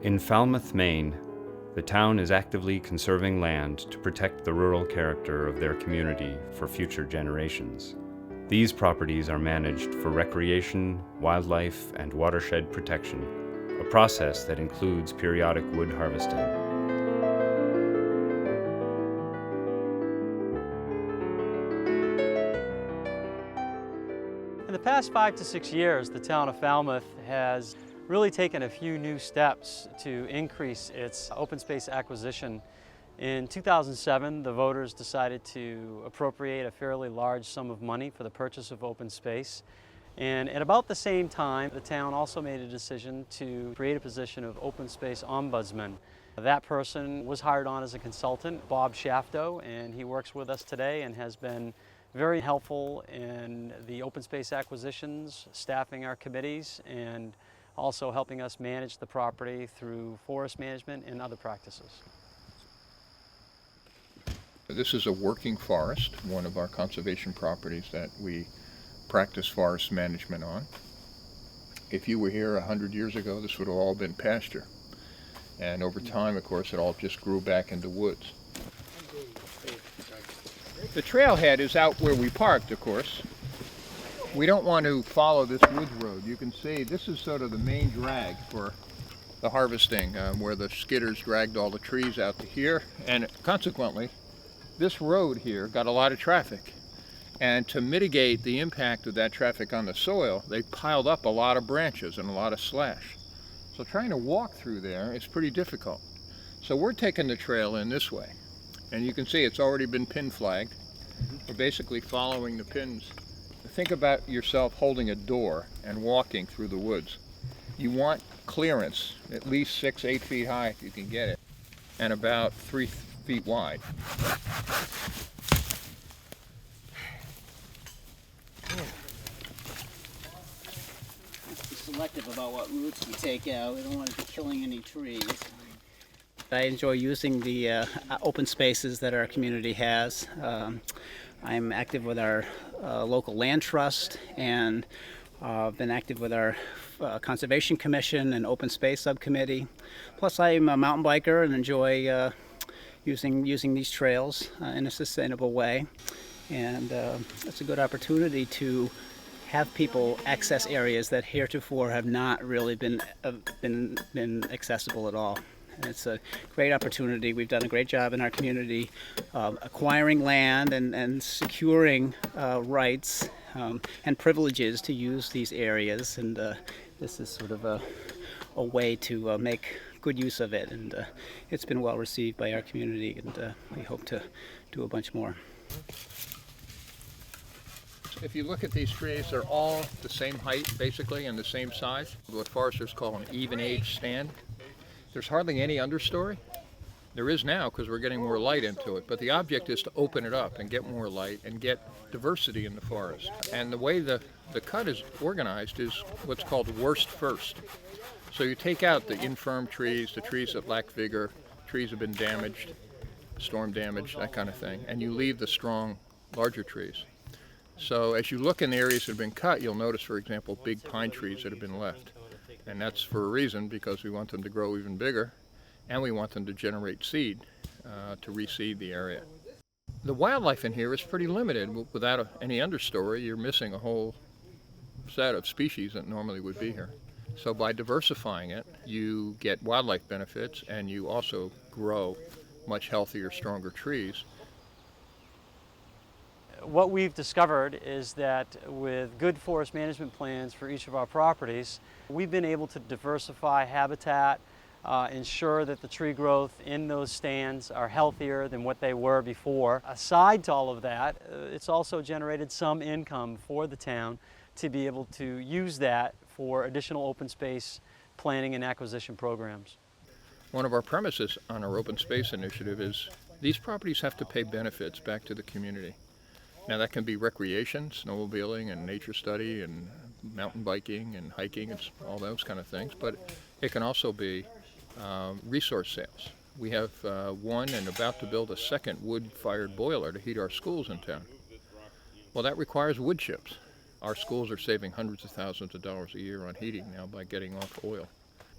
In Falmouth, Maine, the town is actively conserving land to protect the rural character of their community for future generations. These properties are managed for recreation, wildlife, and watershed protection, a process that includes periodic wood harvesting. In the past 5 to 6 years, the town of Falmouth has really taken a few new steps to increase its open space acquisition. In 2007, the voters decided to appropriate a fairly large sum of money for the purchase of open space. And at about the same time, the town also made a decision to create a position of open space ombudsman. That person was hired on as a consultant, Bob Shafto, and he works with us today and has been very helpful in the open space acquisitions, staffing our committees, and also helping us manage the property through forest management and other practices. This is a working forest, one of our conservation properties that we practice forest management on. If you were here 100 years ago, this would have all been pasture. And over time, of course, it all just grew back into woods. The trailhead is out where we parked, of course. We don't want to follow this woods road. You can see this is sort of the main drag for the harvesting, where the skidders dragged all the trees out to here, and consequently, this road here got a lot of traffic. And to mitigate the impact of that traffic on the soil, they piled up a lot of branches and a lot of slash. So trying to walk through there is pretty difficult. So we're taking the trail in this way. And you can see it's already been pin flagged. We're basically following the pins. Think about yourself holding a door and walking through the woods. You want clearance, at least 6-8 feet high if you can get it, and about 3 feet wide. Be selective about what roots we take out. We don't want to be killing any trees. I enjoy using the open spaces that our community has. I'm active with our local land trust, and been active with our Conservation Commission and Open Space Subcommittee. Plus, I'm a mountain biker and enjoy using these trails in a sustainable way. And it's a good opportunity to have people access areas that heretofore have not really been accessible at all. And it's a great opportunity. We've done a great job in our community acquiring land and securing rights and privileges to use these areas. And this is sort of a way to make good use of it. And it's been well received by our community, and we hope to do a bunch more. If you look at these trees, they're all the same height, basically, and the same size. What foresters call an even age stand. There's hardly any understory. There is now because we're getting more light into it, but the object is to open it up and get more light and get diversity in the forest. And the way the cut is organized is what's called worst first. So you take out the infirm trees, the trees that lack vigor, trees have been damaged, storm damaged, that kind of thing, and you leave the strong, larger trees. So as you look in the areas that have been cut, you'll notice, for example, big pine trees that have been left. And that's for a reason, because we want them to grow even bigger, and we want them to generate seed to reseed the area. The wildlife in here is pretty limited. Without any understory, you're missing a whole set of species that normally would be here. So by diversifying it, you get wildlife benefits, and you also grow much healthier, stronger trees. What we've discovered is that with good forest management plans for each of our properties, we've been able to diversify habitat, ensure that the tree growth in those stands are healthier than what they were before. Aside to all of that, it's also generated some income for the town to be able to use that for additional open space planning and acquisition programs. One of our premises on our open space initiative is these properties have to pay benefits back to the community. Now that can be recreation, snowmobiling and nature study and mountain biking and hiking and all those kind of things, but it can also be resource sales. We have one and about to build a second wood-fired boiler to heat our schools in town. Well, that requires wood chips. Our schools are saving hundreds of thousands of dollars a year on heating now by getting off oil.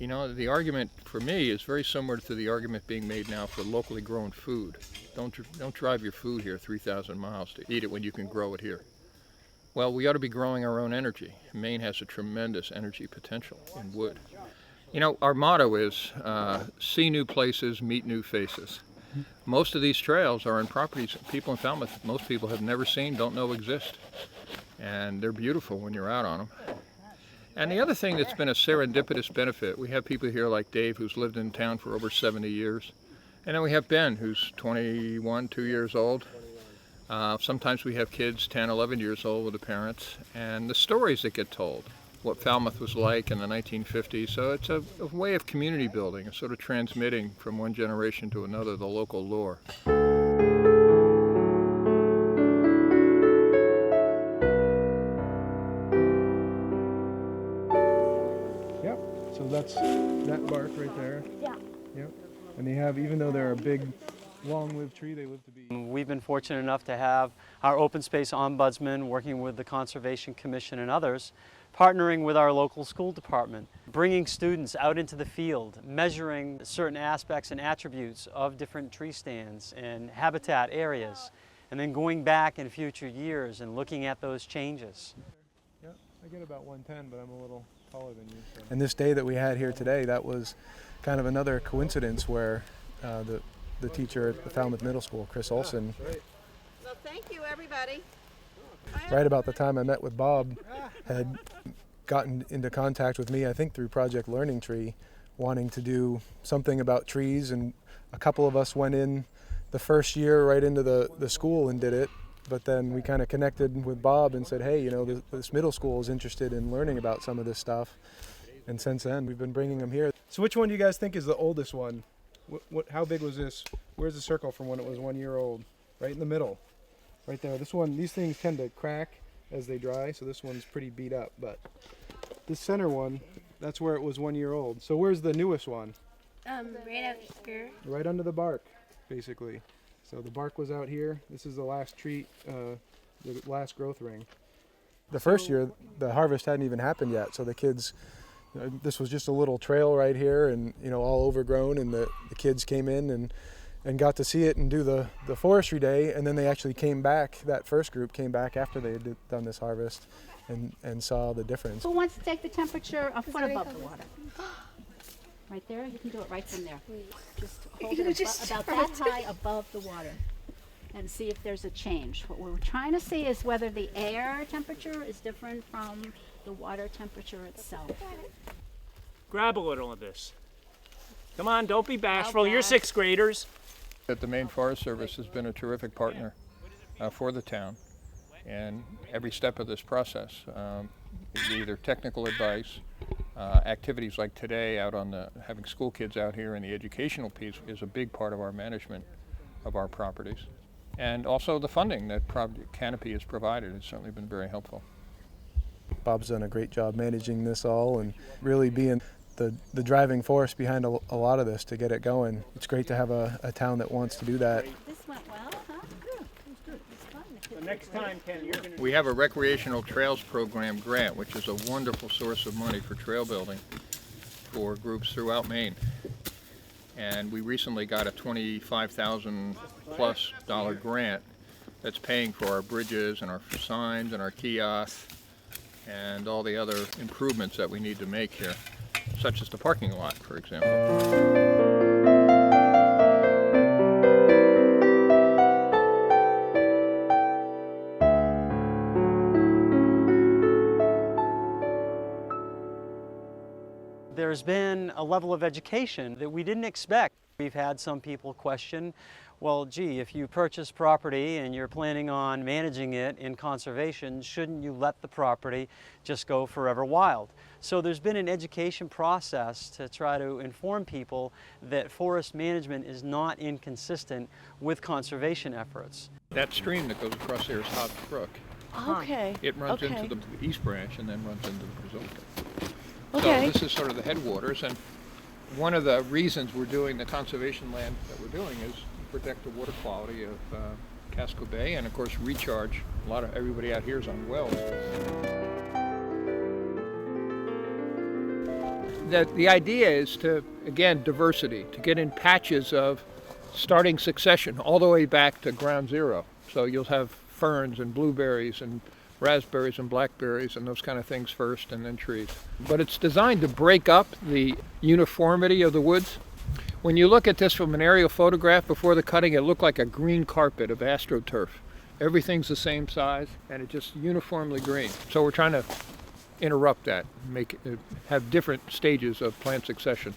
You know, the argument for me is very similar to the argument being made now for locally grown food. Don't drive your food here 3,000 miles to eat it when you can grow it here. Well, we ought to be growing our own energy. Maine has a tremendous energy potential in wood. You know, our motto is see new places, meet new faces. Most of these trails are on properties people in Falmouth, most people have never seen, don't know exist. And they're beautiful when you're out on them. And the other thing that's been a serendipitous benefit, we have people here like Dave, who's lived in town for over 70 years. And then we have Ben, who's 21, 2 years old. Sometimes we have kids 10, 11 years old with the parents. And the stories that get told, what Falmouth was like in the 1950s. So it's a way of community building, a sort of transmitting from one generation to another the local lore. So that's that bark right there. Yeah. Yep. And they have, even though they're a big, long-lived tree, they live to be. We've been fortunate enough to have our open space ombudsman working with the Conservation Commission and others, partnering with our local school department, bringing students out into the field, measuring certain aspects and attributes of different tree stands and habitat areas, and then going back in future years and looking at those changes. Yeah, I get about 110, but I'm a little taller than you. So. And this day that we had here today, that was kind of another coincidence where the teacher at the Falmouth Middle School, Chris Olson, Well, thank you, everybody. right about the time I met with Bob, had gotten into contact with me, I think through Project Learning Tree, wanting to do something about trees, and a couple of us went in the first year right into the school and did it. But then we kind of connected with Bob and said, hey, you know, this middle school is interested in learning about some of this stuff. And since then, we've been bringing them here. So which one do you guys think is the oldest one? How big was this? Where's the circle from when it was 1 year old? Right in the middle. Right there. This one, these things tend to crack as they dry, so this one's pretty beat up. But this center one, that's where it was 1 year old. So where's the newest one? Right out here. Right under the bark, basically. So the bark was out here. This is the last tree, the last growth ring. The first year, the harvest hadn't even happened yet. So the kids, this was just a little trail right here, and all overgrown. And the kids came in and got to see it and do the forestry day. And then they actually came back. That first group came back after they had done this harvest, and saw the difference. Who wants to take the temperature a foot above the water? Right there, you can do it right from there. Just hold it about that high above the water and see if there's a change. What we're trying to see is whether the air temperature is different from the water temperature itself. Grab a little of this. Come on, don't be bashful. You're sixth graders. The Maine Forest Service has been a terrific partner for the town, and every step of this process, either technical advice, activities like today out on having school kids out here, and the educational piece is a big part of our management of our properties. And also the funding that Canopy has provided has certainly been very helpful. Bob's done a great job managing this all and really being the driving force behind a lot of this to get it going. It's great to have a town that wants to do that. This went well, huh? Good. It's fun. The next time, Ken, you're going to... We have a recreational trails program grant, which is a wonderful source of money for trail building for groups throughout Maine. And we recently got a $25,000+ grant that's paying for our bridges and our signs and our kiosks and all the other improvements that we need to make here, such as the parking lot, for example. There's been a level of education that we didn't expect. We've had some people question, well, gee, if you purchase property and you're planning on managing it in conservation, shouldn't you let the property just go forever wild? So there's been an education process to try to inform people that forest management is not inconsistent with conservation efforts. That stream that goes across there is Hobbs Brook. Okay. It runs into the East Branch and then runs into the Brazilica. Okay. So this is sort of the headwaters, and one of the reasons we're doing the conservation land that we're doing is to protect the water quality of Casco Bay, and of course recharge. Everybody out here is on wells. the idea is to, again, diversity, to get in patches of starting succession all the way back to ground zero. So you'll have ferns and blueberries and raspberries and blackberries and those kind of things first, and then trees. But it's designed to break up the uniformity of the woods. When you look at this from an aerial photograph before the cutting, it looked like a green carpet of astroturf. Everything's the same size, and it's just uniformly green. So we're trying to interrupt that, have different stages of plant succession,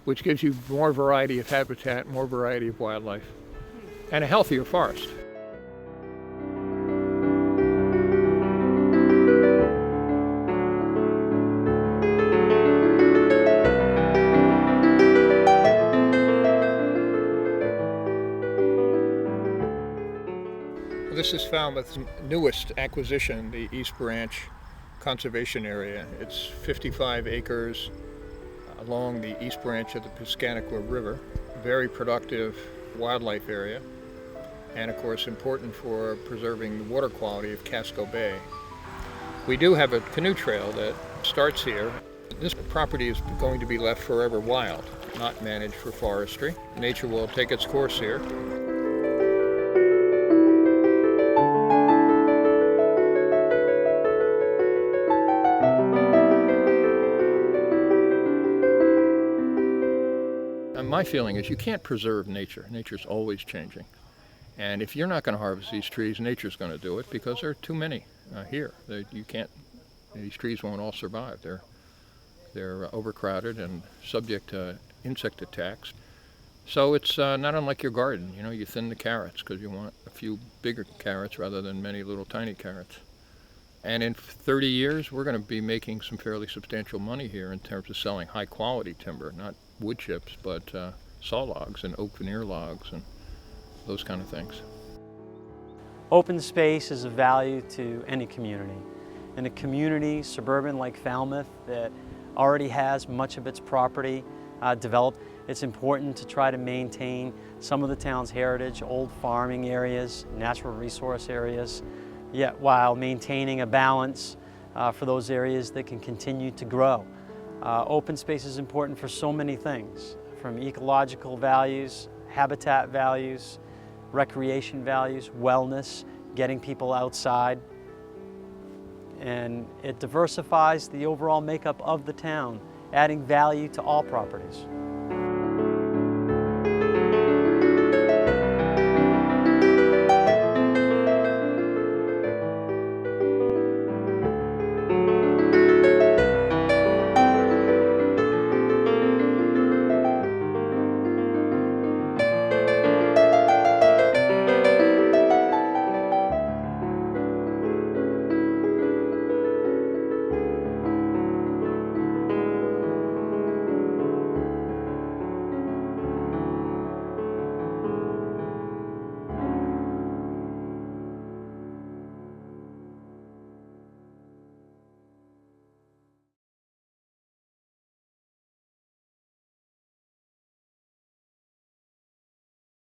which gives you more variety of habitat, more variety of wildlife, and a healthier forest. This is Falmouth's newest acquisition, the East Branch Conservation Area. It's 55 acres along the East Branch of the Piscataqua River. Very productive wildlife area, and of course important for preserving the water quality of Casco Bay. We do have a canoe trail that starts here. This property is going to be left forever wild, not managed for forestry. Nature will take its course here. My feeling is you can't preserve nature. Nature's always changing. And if you're not going to harvest these trees, nature's going to do it because there are too many here. These trees won't all survive. They're overcrowded and subject to insect attacks. So it's not unlike your garden. You know, you thin the carrots because you want a few bigger carrots rather than many little tiny carrots. And in 30 years, we're going to be making some fairly substantial money here in terms of selling high quality timber, not wood chips, but saw logs and oak veneer logs and those kind of things. Open space is of value to any community. In a community, suburban like Falmouth, that already has much of its property developed, it's important to try to maintain some of the town's heritage, old farming areas, natural resource areas, yet while maintaining a balance for those areas that can continue to grow. Open space is important for so many things, from ecological values, habitat values, recreation values, wellness, getting people outside. And it diversifies the overall makeup of the town, adding value to all properties.